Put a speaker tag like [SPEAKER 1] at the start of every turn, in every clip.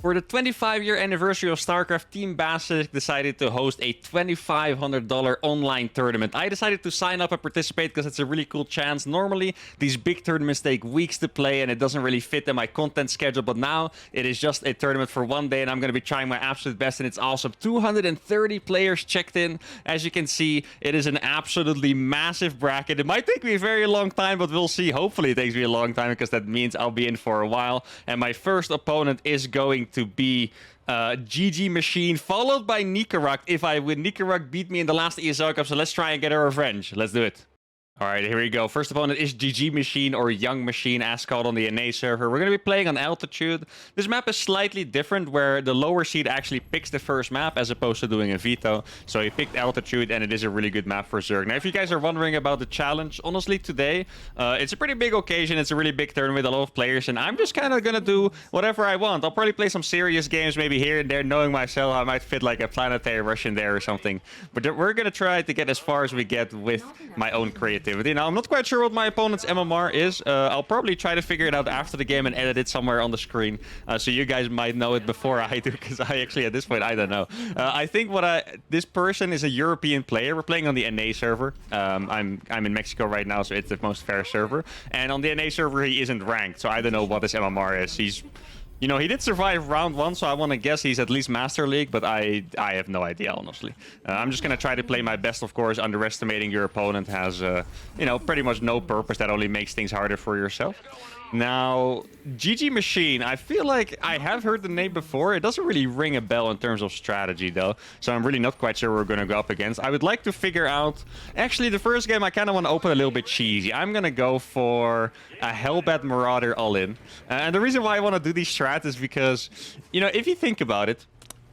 [SPEAKER 1] For the 25-year anniversary of StarCraft, Team Basic decided to host a $2,500 online tournament. I decided to sign up and participate because it's a really cool chance. Normally, these big tournaments take weeks to play and it doesn't really fit in my content schedule, but now it is just a tournament for one day and I'm going to be trying my absolute best and it's awesome. 230 players checked in. As you can see, it is an absolutely massive bracket. It might take me a very long time, but we'll see. Hopefully it takes me a long time because that means I'll be in for a while. And my first opponent is going to be GG Machine, followed by Nicarag. If I win, Nicarag beat me in the last ESL Cup, so let's try and get a revenge. Let's do it. All right, here we go. First opponent is GG Machine, or Young Machine, as called on the NA server. We're going to be playing on Altitude. This map is slightly different, where the lower seed actually picks the first map, as opposed to doing a veto. So he picked Altitude, and it is a really good map for Zerg. Now, if you guys are wondering about the challenge, honestly, today, it's a pretty big occasion. It's a really big tournament with a lot of players, and I'm just kind of going to do whatever I want. I'll probably play some serious games, maybe here and there, knowing myself. I might fit like a Planetary Rush in there or something. But we're going to try to get as far as we get with my own creativity. Now, I'm not quite sure what my opponent's MMR is. I'll probably try to figure it out after the game and edit it somewhere on the screen. So you guys might know it before I do, because I actually, at this point, I don't know. I think this person is a European player. We're playing on the NA server. I'm in Mexico right now, so it's the most fair server. And on the NA server, he isn't ranked, so I don't know what his MMR is. He's... You know, he did survive round 1, so I want to guess he's at least Master League, but I have no idea, honestly. I'm just going to try to play my best, of course. Underestimating your opponent has, you know, pretty much no purpose. That only makes things harder for yourself. Now, GG Machine, I feel like I have heard the name before. It doesn't really ring a bell in terms of strategy, though. So I'm really not quite sure we're going to go up against. I would like to figure out... Actually, the first game I kind of want to open a little bit cheesy. I'm going to go for a Hellbat Marauder all-in. And the reason why I want to do these strats is because, you know, if you think about it,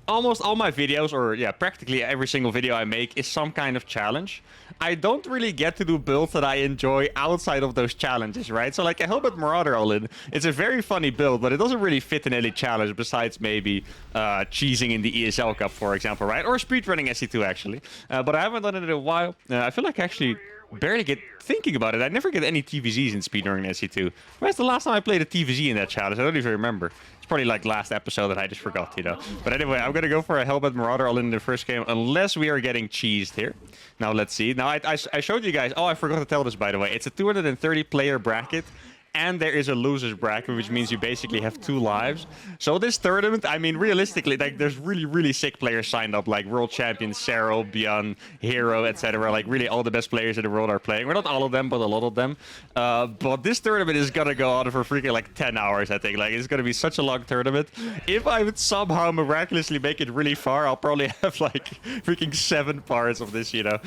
[SPEAKER 1] almost all my videos, or yeah, practically every single video I make is some kind of challenge. I don't really get to do builds that I enjoy outside of those challenges, right? So like a Hellbat Marauder all-in, it's a very funny build, but it doesn't really fit in any challenge besides maybe cheesing in the ESL Cup, for example, right? Or speedrunning SC2, actually. But I haven't done it in a while. I feel like I actually barely get thinking about it. I never get any TVZs in speedrunning SC2. When's the last time I played a TVZ in that challenge? I don't even remember. Probably like last episode that I just forgot, you know. But anyway, I'm gonna go for a Hellbat Marauder all in the first game, unless we are getting cheesed here. Now let's see. Now I showed you guys. Oh, I forgot to tell this, by the way. It's a 230 player bracket. And there is a loser's bracket, which means you basically have 2 lives. So this tournament, I mean, realistically, like, there's really, really sick players signed up, like World Champion, Cyril, Beyond, Hero, etc. Like, really all the best players in the world are playing. Well, not all of them, but a lot of them. But this tournament is gonna go on for freaking, like, 10 hours, I think. Like, it's gonna be such a long tournament. If I would somehow miraculously make it really far, I'll probably have, like, freaking 7 parts of this, you know.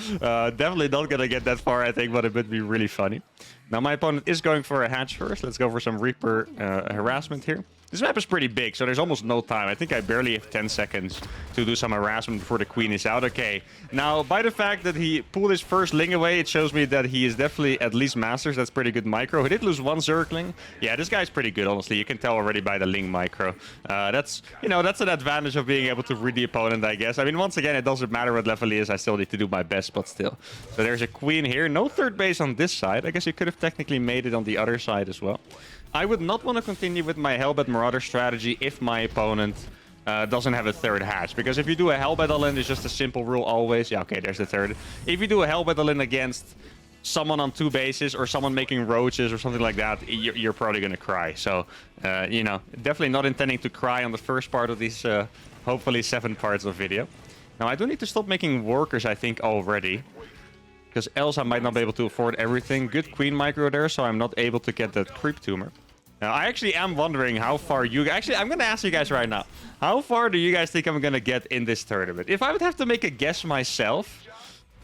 [SPEAKER 1] Definitely not gonna get that far, I think, but it would be really funny. Now, my opponent is going for a hatch first. Let's go for some Reaper harassment here. This map is pretty big, so there's almost no time. I think I barely have 10 seconds to do some harassment before the queen is out. Okay, now, by the fact that he pulled his first Ling away, it shows me that he is definitely at least Masters. That's pretty good micro. He did lose 1 Zergling. Yeah, this guy's pretty good, honestly. You can tell already by the Ling micro. That's, you know, that's an advantage of being able to read the opponent, I guess. I mean, once again, it doesn't matter what level he is. I still need to do my best, but still. So there's a queen here. No third base on this side. I guess you could have technically made it on the other side as well. I would not want to continue with my Hellbat Marauder strategy if my opponent doesn't have a third hatch. Because if you do a Hellbat all-in, it's just a simple rule always. Yeah, okay, there's the third. If you do a Hellbat all-in against someone on 2 bases or someone making roaches or something like that, you're probably going to cry. So, you know, definitely not intending to cry on the first part of these, hopefully 7 parts of video. Now, I do need to stop making workers, I think, already. Because else I might not be able to afford everything. Good queen micro there, so I'm not able to get that creep tumor. Now, I actually am wondering how far you... Actually, I'm going to ask you guys right now. How far do you guys think I'm going to get in this tournament? If I would have to make a guess myself,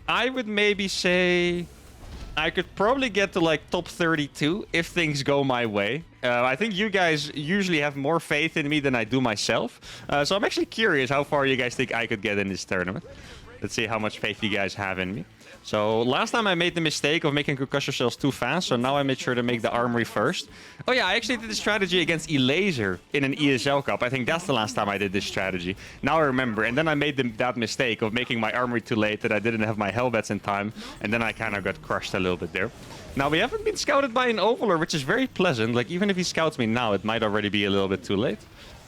[SPEAKER 1] I would maybe say... I could probably get to, like, top 32 if things go my way. I think you guys usually have more faith in me than I do myself. So I'm actually curious how far you guys think I could get in this tournament. Let's see how much faith you guys have in me. So last time I made the mistake of making concussor cells too fast, so now I made sure to make the armory first. Oh yeah, I actually did the strategy against Elaser in an ESL Cup. I think that's the last time I did this strategy. Now I remember, and then I made that mistake of making my armory too late, that I didn't have my Hellbats in time, and then I kind of got crushed a little bit there. Now we haven't been scouted by an Ovaler, which is very pleasant. Like, even if he scouts me now, it might already be a little bit too late.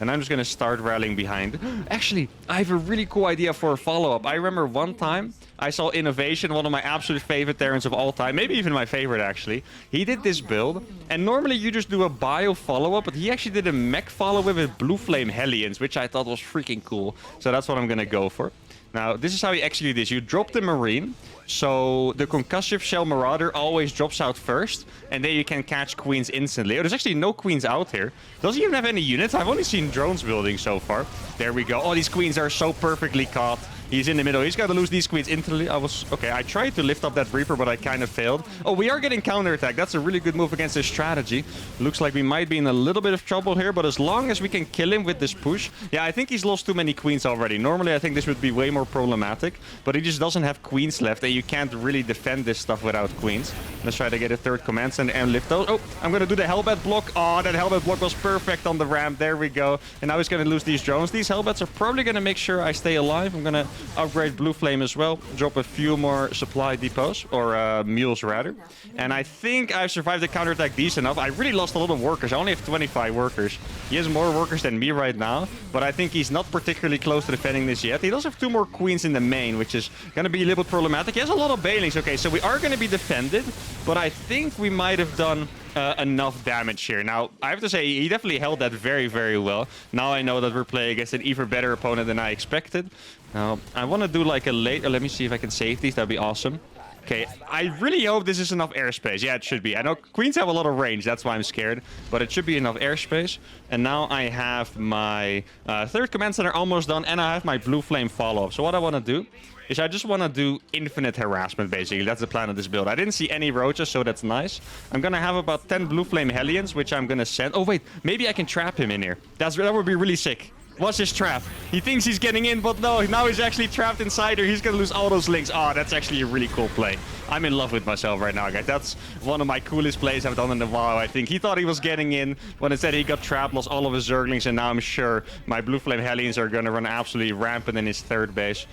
[SPEAKER 1] And I'm just going to start rallying behind. Actually, I have a really cool idea for a follow-up. I remember one time I saw Innovation, one of my absolute favorite Terrans of all time. Maybe even my favorite, actually. He did this build. And normally you just do a bio follow-up. But he actually did a mech follow-up with Blue Flame Hellions, which I thought was freaking cool. So that's what I'm going to go for. Now, this is how you execute this. You drop the Marine, so the Concussive Shell Marauder always drops out first, and then you can catch Queens instantly. Oh, there's actually no Queens out here. Does he even have any units? I've only seen drones building so far. There we go. Oh, these Queens are so perfectly caught. He's in the middle. He's got to lose these Queens instantly. Okay, I tried to lift up that Reaper, but I kind of failed. Oh, we are getting counterattack. That's a really good move against this strategy. Looks like we might be in a little bit of trouble here, but as long as we can kill him with this push... Yeah, I think he's lost too many Queens already. Normally, I think this would be way more problematic, but he just doesn't have Queens left, and you can't really defend this stuff without Queens. Let's try to get a third command center and lift those. Oh, I'm going to do the Hellbat block. Oh, that Hellbat block was perfect on the ramp. There we go. And now he's going to lose these drones. These Hellbats are probably going to make sure I stay alive. I'm going to upgrade Blue Flame as well. Drop a few more supply depots, or mules rather. And I think I've survived the counterattack decent enough. I really lost a lot of workers. I only have 25 workers. He has more workers than me right now, but I think he's not particularly close to defending this yet. He does have 2 more Queens in the main, which is going to be a little bit problematic. He has a lot of Bailings. Okay, so we are going to be defended, but I think we might have done enough damage here. Now, I have to say, he definitely held that very, very well. Now I know that we're playing against an even better opponent than I expected. Now, I want to do like a late... let me see if I can save these. That'd be awesome. Okay, I really hope this is enough airspace. Yeah, it should be. I know Queens have a lot of range. That's why I'm scared. But it should be enough airspace. And now I have my third command center almost done. And I have my Blue Flame follow-up. So what I want to do is I just want to do infinite harassment, basically. That's the plan of this build. I didn't see any roaches, so that's nice. I'm going to have about 10 Blue Flame Hellions, which I'm going to send... Oh, wait. Maybe I can trap him in here. That would be really sick. What's his trap? He thinks he's getting in, but no, now he's actually trapped inside here. He's gonna lose all those links. Oh, that's actually a really cool play. I'm in love with myself right now, guys. That's one of my coolest plays I've done in a while, I think. He thought he was getting in, when instead he got trapped, lost all of his Zerglings, and now I'm sure my Blue Flame Hellions are gonna run absolutely rampant in his third base.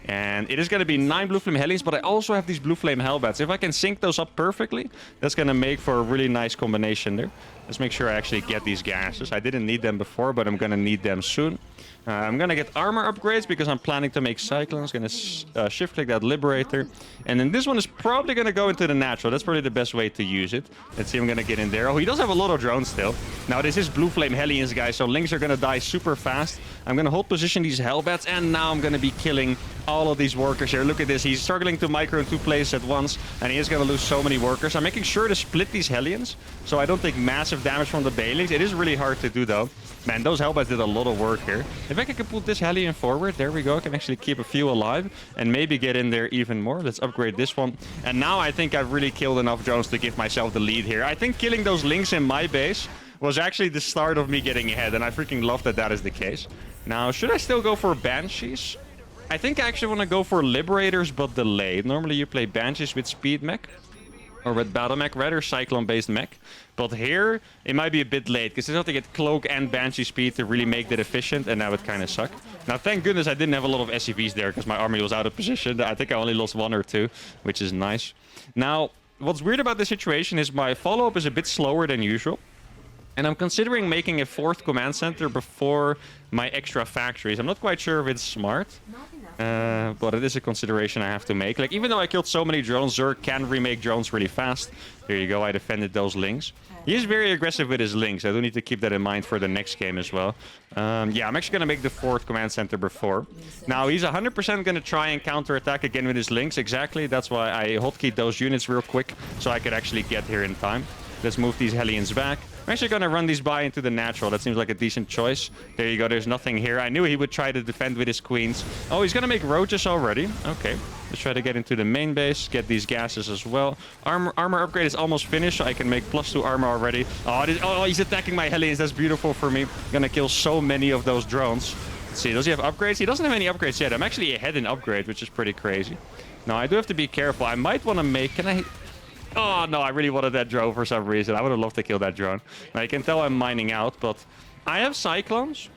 [SPEAKER 1] And it is going to be 9 Blue Flame Hellions, but I also have these Blue Flame Hellbats. If I can sync those up perfectly, that's going to make for a really nice combination there. Let's make sure I actually get these gases. I didn't need them before, but I'm going to need them soon. I'm going to get armor upgrades because I'm planning to make Cyclones. Going to shift-click that Liberator. And then this one is probably going to go into the natural. That's probably the best way to use it. Let's see if I'm going to get in there. Oh, he does have a lot of drones still. Now, this is Blue Flame Hellions, guys, so links are going to die super fast. I'm going to hold position these Hellbats, and now I'm going to be killing all of these workers here. Look at this. He's struggling to micro in 2 places at once, and he is going to lose so many workers. I'm making sure to split these Hellions, so I don't take massive damage from the Bailings. It is really hard to do, though. Man, those Hellbats did a lot of work here. If I can put this Hellion forward, there we go. I can actually keep a few alive and maybe get in there even more. Let's upgrade this one. And now I think I've really killed enough drones to give myself the lead here. I think killing those links in my base was actually the start of me getting ahead, and I freaking love that that is the case. Now, should I still go for Banshees? I think I actually want to go for Liberators, but delayed. Normally you play Banshees with Speed Mech. Or with Battle Mech, rather, Cyclone-based mech. But here, it might be a bit late, because I have to get Cloak and Banshee speed to really make that efficient, and that would kind of suck. Now, thank goodness I didn't have a lot of SCVs there, because my army was out of position. I think I only lost 1 or 2, which is nice. Now, what's weird about this situation is my follow-up is a bit slower than usual. And I'm considering making a 4th command center before my extra factories. I'm not quite sure if it's smart. But it is a consideration I have to make. Like, even though I killed so many drones, Zerg can remake drones really fast. There you go, I defended those links. He is very aggressive with his links. I do need to keep that in mind for the next game as well. Yeah, I'm actually going to make the 4th command center before. Now, he's 100% going to try and counterattack again with his links. Exactly, that's why I hotkeyed those units real quick, so I could actually get here in time. Let's move these Hellions back. I'm actually going to run these by into the natural. That seems like a decent choice. There you go. There's nothing here. I knew he would try to defend with his queens. Oh, he's going to make roaches already. Okay. Let's try to get into the main base. Get these gases as well. Armor upgrade is almost finished, so I can make +2 armor already. Oh, he's attacking my Hellions. That's beautiful for me. Going to kill so many of those drones. Let's see. Does he have upgrades? He doesn't have any upgrades yet. I'm actually ahead in upgrade, which is pretty crazy. Now, I do have to be careful. I might want to make... Can I... Oh, no, I really wanted that drone for some reason. I would have loved to kill that drone. Now, you can tell I'm mining out, but I have Cyclones.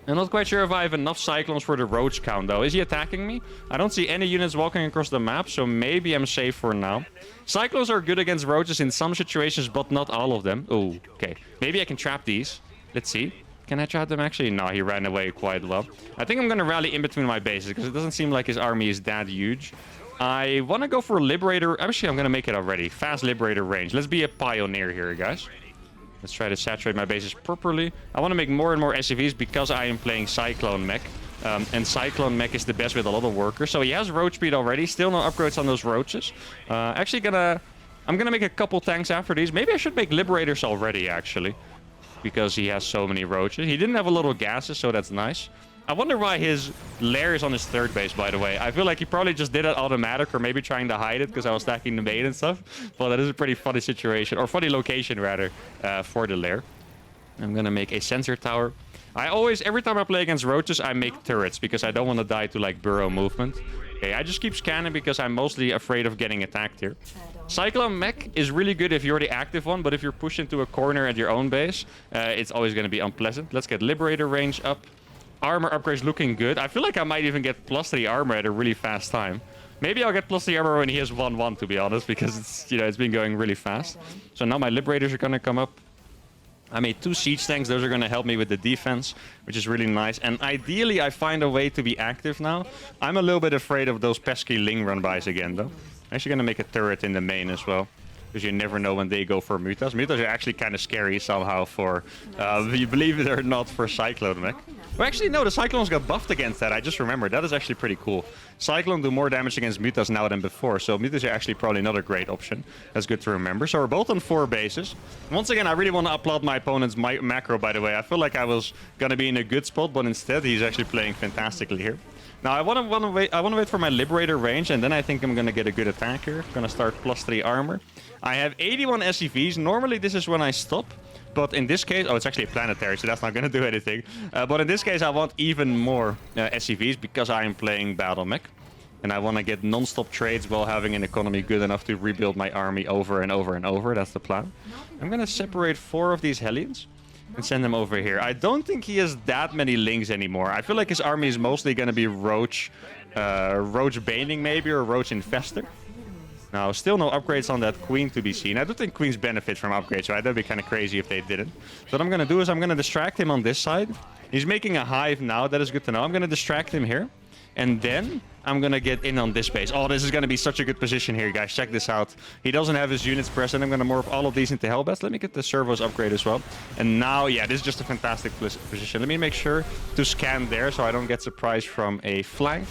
[SPEAKER 1] I'm not quite sure if I have enough Cyclones for the roach count, though. Is he attacking me? I don't see any units walking across the map, so maybe I'm safe for now. Cyclones are good against roaches in some situations, but not all of them. Oh, okay. Maybe I can trap these. Let's see. Can I trap them actually? No, he ran away quite well. I think I'm going to rally in between my bases because it doesn't seem like his army is that huge. I want to go for a Liberator. Actually, I'm going to make it already. Fast Liberator range. Let's be a pioneer here, guys. Let's try to saturate my bases properly. I want to make more and more SCVs because I am playing Cyclone Mech. And Cyclone Mech is the best with a lot of workers. So he has roach speed already. Still no upgrades on those roaches. I'm gonna make a couple tanks after these. Maybe I should make Liberators already, actually. Because he has so many roaches. He didn't have a little gases, so that's nice. I wonder why his lair is on his third base, by the way. I feel like he probably just did it automatic or maybe trying to hide it because I was stacking the main and stuff. Well, that is a pretty funny situation, or funny location, rather, for the lair. I'm gonna make a sensor tower. Every time I play against roaches, I make turrets because I don't want to die to, like, burrow movement. Okay, I just keep scanning because I'm mostly afraid of getting attacked here. Cyclone Mech is really good if you're the active one, but if you're pushed into a corner at your own base, it's always going to be unpleasant. Let's get Liberator range up. Armor upgrades looking good. I feel like I might even get +3 armor at a really fast time. Maybe I'll get +3 armor when he has 1-1, to be honest, because it's been going really fast. So now my Liberators are going to come up. I made 2 siege tanks. Those are going to help me with the defense, which is really nice. And ideally, I find a way to be active now. I'm a little bit afraid of those pesky Ling run-bys again, though. I'm actually going to make a turret in the main as well, because you never know when they go for Mutas. Mutas are actually kind of scary somehow for, you believe it or not, for Cyclone Mech. Well, actually, no, the Cyclones got buffed against that. I just remembered. That is actually pretty cool. Cyclone do more damage against Mutas now than before, so Mutas are actually probably not a great option. That's good to remember. So we're both on 4 bases. Once again, I really want to applaud my opponent's macro, by the way. I feel like I was going to be in a good spot, but instead he's actually playing fantastically here. Now, I want to wait for my Liberator range, and then I think I'm going to get a good attack here. I'm going to start +3 armor. I have 81 SCVs. Normally, this is when I stop. But in this case, oh, it's actually a planetary, so that's not going to do anything. But in this case, I want even more SCVs because I am playing Battle Mech. And I want to get non-stop trades while having an economy good enough to rebuild my army over and over and over. That's the plan. I'm going to separate 4 of these Hellions and send them over here. I don't think he has that many Lings anymore. I feel like his army is mostly going to be Roach Baning maybe, or Roach Infestor. Now, still no upgrades on that Queen to be seen. I do think Queens benefit from upgrades, right? That'd be kind of crazy if they didn't. So what I'm going to do is I'm going to distract him on this side. He's making a hive now. That is good to know. I'm going to distract him here. And then I'm going to get in on this base. Oh, this is going to be such a good position here, guys. Check this out. He doesn't have his units present. I'm going to morph all of these into Hellbats. Let me get the servos upgrade as well. And now, yeah, this is just a fantastic position. Let me make sure to scan there so I don't get surprised from a flank.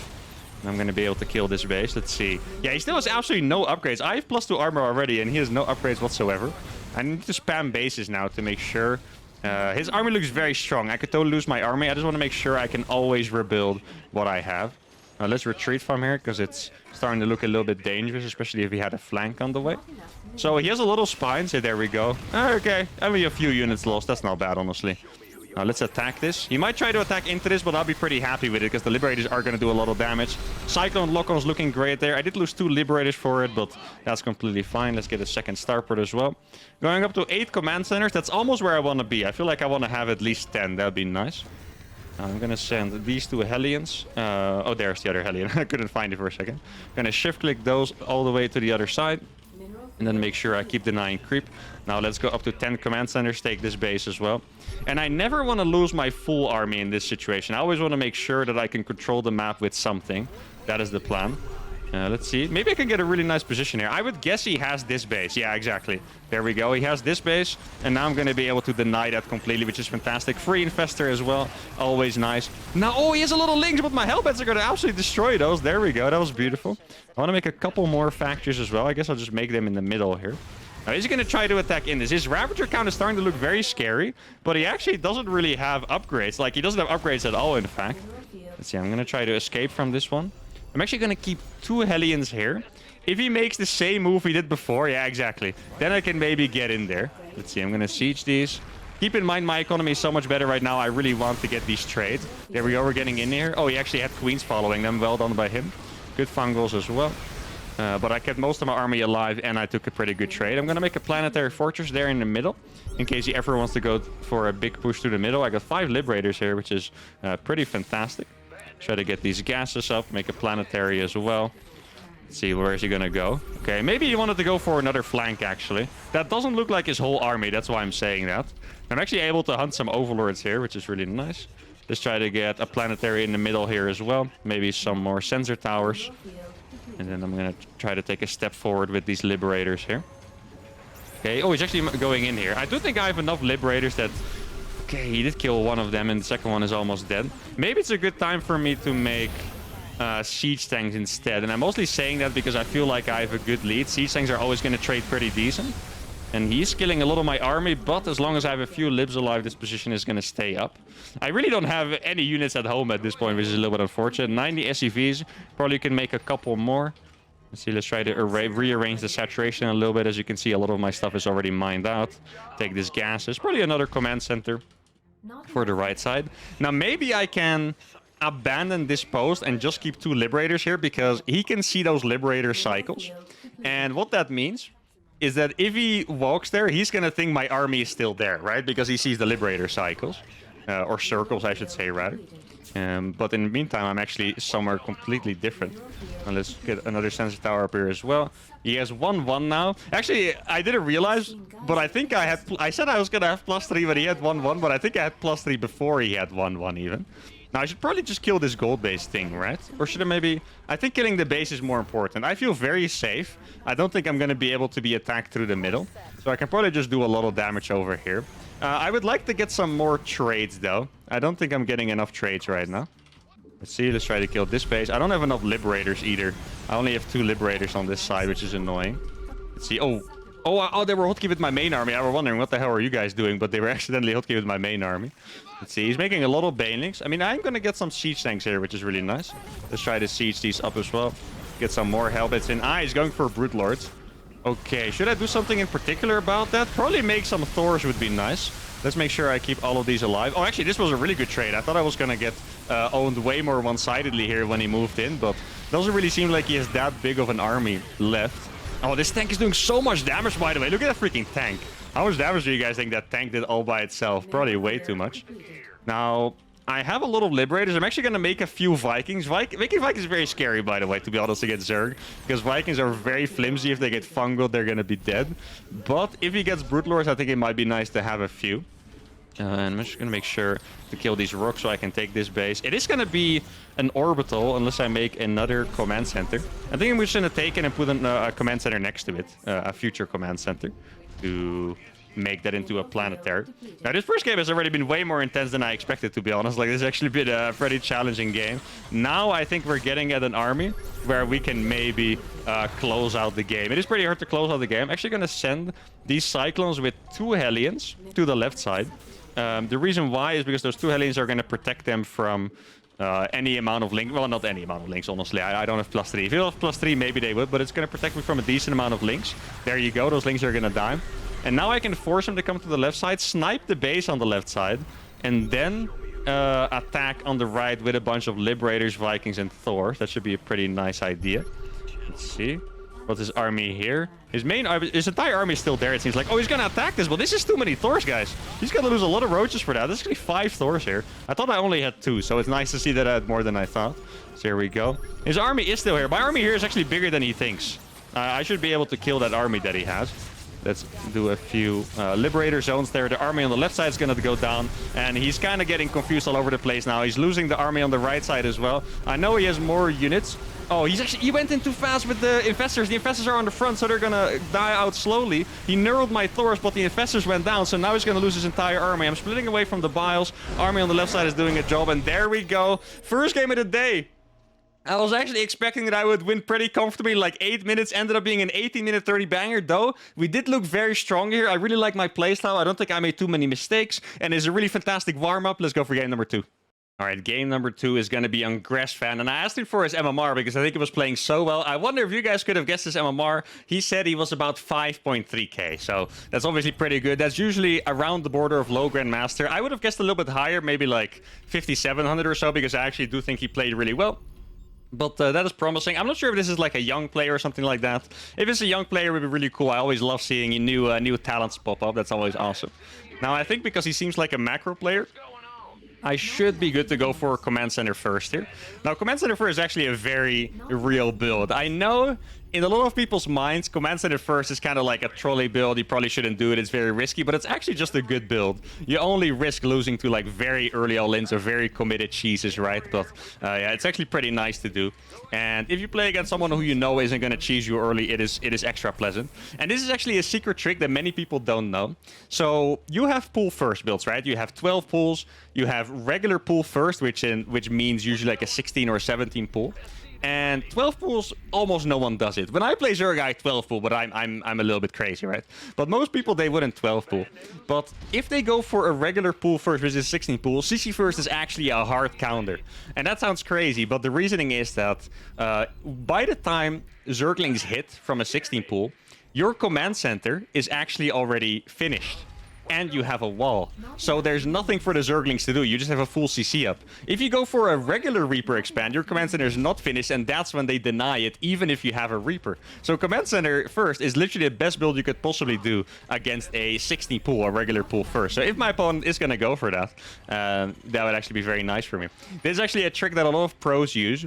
[SPEAKER 1] And I'm going to be able to kill this base. Let's see. Yeah, he still has absolutely no upgrades. I have +2 armor already, and he has no upgrades whatsoever. I need to spam bases now to make sure. His army looks very strong. I could totally lose my army. I just want to make sure I can always rebuild what I have. Now let's retreat from here, because it's starting to look a little bit dangerous, especially if he had a flank on the way. So he has a little spine. So there we go. Okay, only a few units lost. That's not bad, honestly. Now let's attack this. He might try to attack into this, but I'll be pretty happy with it because the Liberators are going to do a lot of damage. Cyclone Lock-on's looking great there. I did lose 2 Liberators for it, but that's completely fine. Let's get a second starport as well. Going up to 8 command centers. That's almost where I want to be. I feel like I want to have at least 10. That'd be nice. I'm going to send these 2 Hellions. Oh, there's the other Hellion. I couldn't find it for a second. I'm going to shift-click those all the way to the other side. And then make sure I keep denying creep. Now let's go up to 10 command centers, take this base as well. And I never want to lose my full army in this situation. I always want to make sure that I can control the map with something. That is the plan. Let's see. Maybe I can get a really nice position here. I would guess he has this base. Yeah, exactly. There we go. He has this base. And now I'm going to be able to deny that completely, which is fantastic. Free Infestor as well. Always nice. Now, oh, he has a little Lings, but my Hellbats are going to absolutely destroy those. There we go. That was beautiful. I want to make a couple more factories as well. I guess I'll just make them in the middle here. Now, he's going to try to attack in this. His Ravager count is starting to look very scary, but he actually doesn't really have upgrades. Like, he doesn't have upgrades at all, in fact. Let's see. I'm going to try to escape from this one. I'm actually going to keep 2 Hellions here. If he makes the same move he did before, yeah, exactly. Then I can maybe get in there. Let's see. I'm going to siege these. Keep in mind, my economy is so much better right now. I really want to get these trades. There we go. We're getting in here. Oh, he actually had Queens following them. Well done by him. Good Fungals as well. But I kept most of my army alive, and I took a pretty good trade. I'm going to make a planetary fortress there in the middle, in case he ever wants to go for a big push through the middle. I got 5 Liberators here, which is pretty fantastic. Try to get these gases up, make a planetary as well. Let's see, where is he gonna go? Okay, maybe he wanted to go for another flank, actually. That doesn't look like his whole army, that's why I'm saying that. I'm actually able to hunt some overlords here, which is really nice. Let's try to get a planetary in the middle here as well. Maybe some more sensor towers. And then I'm gonna try to take a step forward with these liberators here. Okay, oh, he's actually going in here. I do think I have enough liberators that... Okay, he did kill one of them, and the second one is almost dead. Maybe it's a good time for me to make siege tanks instead. And I'm mostly saying that because I feel like I have a good lead. Siege tanks are always going to trade pretty decent. And he's killing a lot of my army, but as long as I have a few libs alive, this position is going to stay up. I really don't have any units at home at this point, which is a little bit unfortunate. 90 SCVs. Probably can make a couple more. Let's see, let's try to rearrange the saturation a little bit. As you can see, a lot of my stuff is already mined out. Take this gas. There's probably another command center for the right side. Now, maybe I can abandon this post and just keep 2 liberators here, because he can see those liberator cycles. And what that means is that if he walks there, he's going to think my army is still there, right? Because he sees the liberator cycles. Or circles, I should say, rather. But in the meantime, I'm actually somewhere completely different. And let's get another sensor tower up here as well. He has 1-1 now. Actually, I didn't realize, but I think I had... I said I was going to have +3, but he had 1-1. But I think I had +3 before he had 1-1 even. Now, I should probably just kill this gold base thing, right? Or should I maybe... I think killing the base is more important. I feel very safe. I don't think I'm going to be able to be attacked through the middle. So I can probably just do a lot of damage over here. I would like to get some more trades, though. I don't think I'm getting enough trades right now. Let's see. Let's try to kill this base. I don't have enough liberators either. I only have 2 liberators on this side, which is annoying. Let's see. Oh, they were hotkey with my main army. I was wondering, what the hell are you guys doing? But they were accidentally hotkey with my main army. Let's see. He's making a lot of banelings. I mean, I'm going to get some siege tanks here, which is really nice. Let's try to siege these up as well. Get some more hellbits in. He's going for brute lords. Okay, should I do something in particular about that? Probably make some Thors would be nice. Let's make sure I keep all of these alive. Oh, actually, this was a really good trade. I thought I was going to get owned way more one-sidedly here when he moved in, but it doesn't really seem like he has that big of an army left. Oh, this tank is doing so much damage, by the way. Look at that freaking tank. How much damage do you guys think that tank did all by itself? Probably way too much. Now, I have a lot of liberators. I'm actually going to make a few Vikings. Making Vikings is very scary, by the way, to be honest, against Zerg. Because Vikings are very flimsy. If they get fungal, they're going to be dead. But if he gets Brute Lords, I think it might be nice to have a few. And I'm just going to make sure to kill these rocks so I can take this base. It is going to be an orbital unless I make another command center. I think I'm just going to take it and put a command center next to it. A future command center. To make that into a planetary. Now, this first game has already been way more intense than I expected, to be honest. Like, this has actually been a pretty challenging game. Now, I think we're getting at an army where we can maybe close out the game. It is pretty hard to close out the game. I'm actually going to send these Cyclones with 2 Hellions to the left side. The reason why is because those 2 Hellions are going to protect them from any amount of links. Well, not any amount of links, honestly. I don't have +3. If you have +3, maybe they would, but it's going to protect me from a decent amount of links. There you go. Those links are going to die. And now I can force him to come to the left side, snipe the base on the left side, and then attack on the right with a bunch of Liberators, Vikings, and Thors. That should be a pretty nice idea. Let's see. What's his army here? His entire army is still there, it seems like. Oh, he's going to attack this. Well, this is too many Thors, guys. He's going to lose a lot of roaches for that. There's actually 5 Thors here. I thought I only had 2, so it's nice to see that I had more than I thought. So here we go. His army is still here. My army here is actually bigger than he thinks. I should be able to kill that army that he has. Let's do a few Liberator zones there. The army on the left side is going to go down. And he's kind of getting confused all over the place now. He's losing the army on the right side as well. I know he has more units. Oh, he went in too fast with the Infestors. The Infestors are on the front, so they're going to die out slowly. He knurled my Thors, but the Infestors went down. So now he's going to lose his entire army. I'm splitting away from the Biles. Army on the left side is doing a job. And there we go. First game of the day. I was actually expecting that I would win pretty comfortably, like 8 minutes. Ended up being an 18-minute 30 banger, though. We did look very strong here. I really like my playstyle. I don't think I made too many mistakes. And it's a really fantastic warm-up. Let's go for game number 2. All right, game number 2 is going to be on Gressfan. And I asked him for his MMR because I think it was playing so well. I wonder if you guys could have guessed his MMR. He said he was about 5.3k. So that's obviously pretty good. That's usually around the border of low Grandmaster. I would have guessed a little bit higher, maybe like 5,700 or so, because I actually do think he played really well. But that is promising. I'm not sure if this is like a young player or something like that. If it's a young player, it would be really cool. I always love seeing new talents pop up. That's always awesome. Now, I think because he seems like a macro player, I should be good to go for Command Center first here. Now, Command Center first is actually a very real build. I know in a lot of people's minds, Command Center first is kind of like a trolley build. You probably shouldn't do it. It's very risky, but it's actually just a good build. You only risk losing to like very early all-ins or very committed cheeses, right? But yeah, it's actually pretty nice to do. And if you play against someone who you know isn't going to cheese you early, it is extra pleasant. And this is actually a secret trick that many people don't know. So you have pool first builds, right? You have 12 pools. You have regular pool first, which means usually like a 16 or 17 pool. And 12 pools, almost no one does it. When I play Zerg, I 12 pool, but I'm a little bit crazy, right? But most people, they wouldn't 12 pool. But if they go for a regular pool first, which is 16 pool, CC first is actually a hard counter. And that sounds crazy, but the reasoning is that by the time Zerglings hit from a 16 pool, your command center is actually already finished. And you have a wall. So there's nothing for the Zerglings to do. You just have a full CC up. If you go for a regular Reaper expand, your command center is not finished, and that's when they deny it, even if you have a Reaper. So command center first is literally the best build you could possibly do against a 16 pool, a regular pool first. So if my opponent is going to go for that, that would actually be very nice for me. This is actually a trick that a lot of pros use.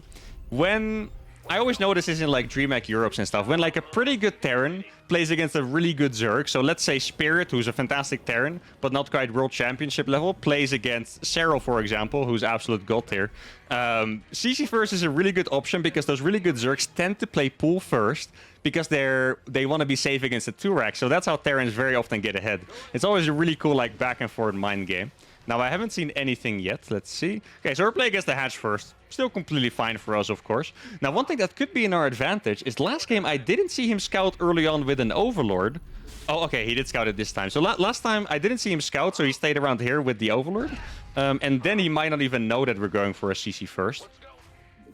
[SPEAKER 1] When... I always notice this in like DreamHack Europes and stuff. When like a pretty good Terran plays against a really good Zerg, so let's say Spirit, who's a fantastic Terran, but not quite World Championship level, plays against Serral, for example, who's absolute god tier. CC first is a really good option because those really good Zergs tend to play pool first because they want to be safe against the 2-rack. So that's how Terrans very often get ahead. It's always a really cool like back and forth mind game. Now, I haven't seen anything yet. Let's see. Okay, so we're playing against the Hatch first. Still completely fine for us, of course. Now, one thing that could be in our advantage is last game I didn't see him scout early on with an Overlord. Oh, okay, he did scout it this time. So last time I didn't see him scout, so he stayed around here with the Overlord. And then he might not even know that we're going for a CC first.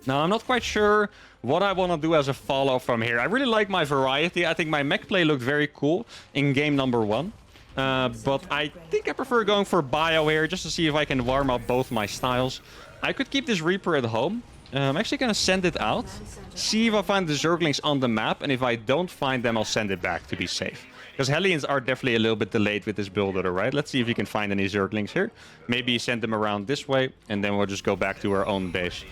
[SPEAKER 1] Now, I'm not quite sure what I want to do as a follow from here. I really like my variety. I think my mech play looked very cool in game number 1. But I think I prefer going for Bio here, just to see if I can warm up both my styles. I could keep this Reaper at home. I'm actually going to send it out, see if I find the Zerglings on the map, and if I don't find them, I'll send it back to be safe. Because Hellions are definitely a little bit delayed with this build order, right? Let's see if you can find any Zerglings here. Maybe send them around this way, and then we'll just go back to our own base.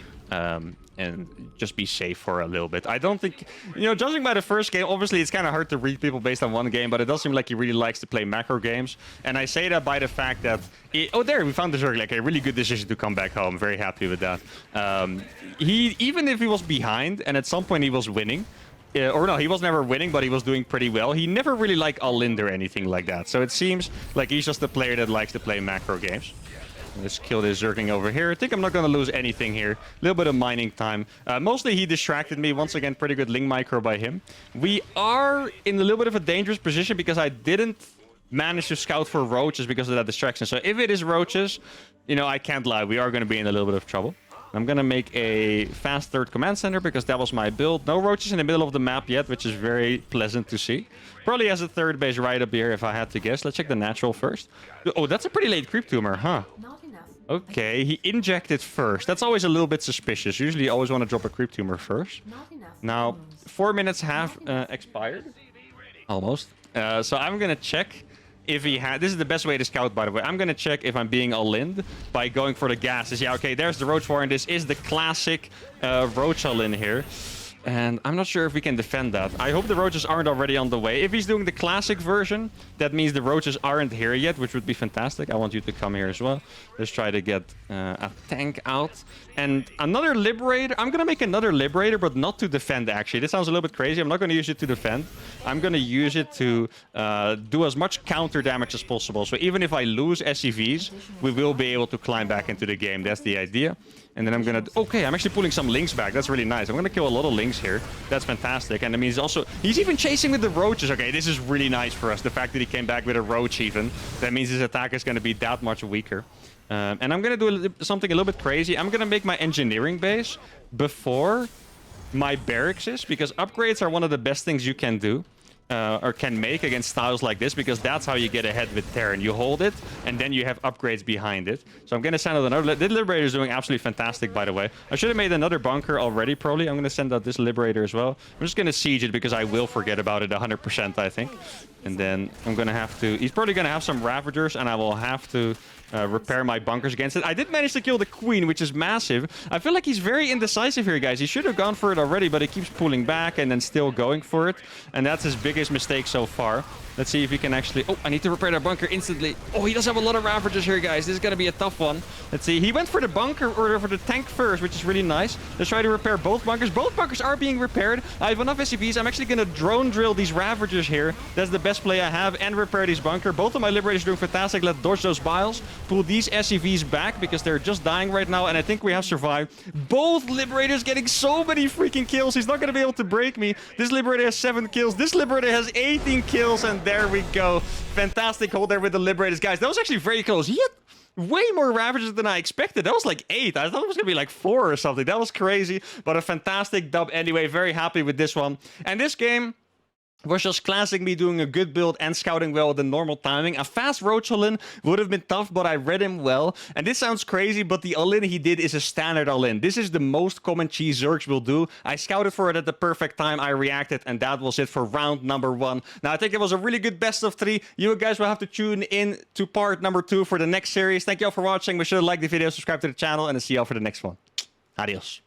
[SPEAKER 1] And just be safe for a little bit. I don't think... You know, judging by the first game, obviously it's kind of hard to read people based on one game, but it does seem like he really likes to play macro games. And I say that by the fact that... oh, there, we found the Zerg. Like, a really good decision to come back home. Very happy with that. Even if he was behind, and at some point he was winning... or no, he was never winning, but he was doing pretty well. He never really like all-in or anything like that. So it seems like he's just a player that likes to play macro games. Let's kill this Zergling over here. I think I'm not going to lose anything here. A little bit of mining time. Mostly he distracted me. Once again, pretty good Ling micro by him. We are in a little bit of a dangerous position because I didn't manage to scout for roaches because of that distraction. So if it is roaches, you know, I can't lie. We are going to be in a little bit of trouble. I'm going to make a fast third command center because that was my build. No roaches in the middle of the map yet, which is very pleasant to see. Probably has a third base right up here if I had to guess. Let's check the natural first. Oh, that's a pretty late creep tumor, huh? Okay, he injected first. That's always a little bit suspicious. Usually you always want to drop a creep tumor first. Now, 4 minutes have expired. Almost. So I'm going to check if he had... This is the best way to scout, by the way. I'm going to check if I'm being all-in by going for the gases. Yeah, okay, there's the Roach Warren. This is the classic Roach all-in here. And I'm not sure if we can defend that. I hope the roaches aren't already on the way. If he's doing the classic version, that means the roaches aren't here yet, which would be fantastic. I want you to come here as well. Let's try to get a tank out. And another Liberator. I'm going to make another Liberator, but not to defend, actually. This sounds a little bit crazy. I'm not going to use it to defend. I'm going to use it to do as much counter damage as possible. So even if I lose SCVs, we will be able to climb back into the game. That's the idea. And then I'm going to... Okay, I'm actually pulling some Lynx back. That's really nice. I'm going to kill a lot of Lynx here. That's fantastic. And I mean, he's even chasing with the roaches. Okay, this is really nice for us. The fact that he came back with a roach even. That means his attack is going to be that much weaker. And I'm going to do something a little bit crazy. I'm going to make my engineering base before my barracks is. Because upgrades are one of the best things you can do. Or can make against styles like this, because that's how you get ahead with Terran. You hold it, and then you have upgrades behind it. So I'm going to send out another... This Liberator is doing absolutely fantastic, by the way. I should have made another bunker already, probably. I'm going to send out this Liberator as well. I'm just going to siege it, because I will forget about it 100%, I think. And then I'm going to have to... He's probably going to have some Ravagers, and I will have to repair my bunkers against it. I did manage to kill the Queen, which is massive. I feel like he's very indecisive here, guys. He should have gone for it already, but he keeps pulling back and then still going for it. And that's his biggest mistake so far. Let's see if he can actually... Oh, I need to repair that bunker instantly. Oh, he does have a lot of Ravagers here, guys. This is going to be a tough one. Let's see. He went for the bunker or for the tank first, which is really nice. Let's try to repair both bunkers. Both bunkers are being repaired. I have enough SCVs. I'm actually going to drone drill these Ravagers here. That's the best play I have. And repair these bunker. Both of my Liberators are doing fantastic. Let's dodge those biles. Pull these SCVs back because they're just dying right now. And I think we have survived. Both Liberators getting so many freaking kills. He's not going to be able to break me. This Liberator has 7 kills. This Liberator has 18 kills. And there we go. Fantastic hold there with the Liberators. Guys, that was actually very close. He had way more Ravagers than I expected. That was like 8. I thought it was going to be like 4 or something. That was crazy. But a fantastic dub anyway. Very happy with this one. And this game was just classic me doing a good build and scouting well with the normal timing. A fast Roach all-in would have been tough, but I read him well. And this sounds crazy, but the all-in he did is a standard all-in. This is the most common cheese Zergs will do. I scouted for it at the perfect time. I reacted, and that was it for round number 1. Now, I think it was a really good best of 3. You guys will have to tune in to part number 2 for the next series. Thank you all for watching. Be sure to like the video, subscribe to the channel, and I'll see you all for the next one. Adios.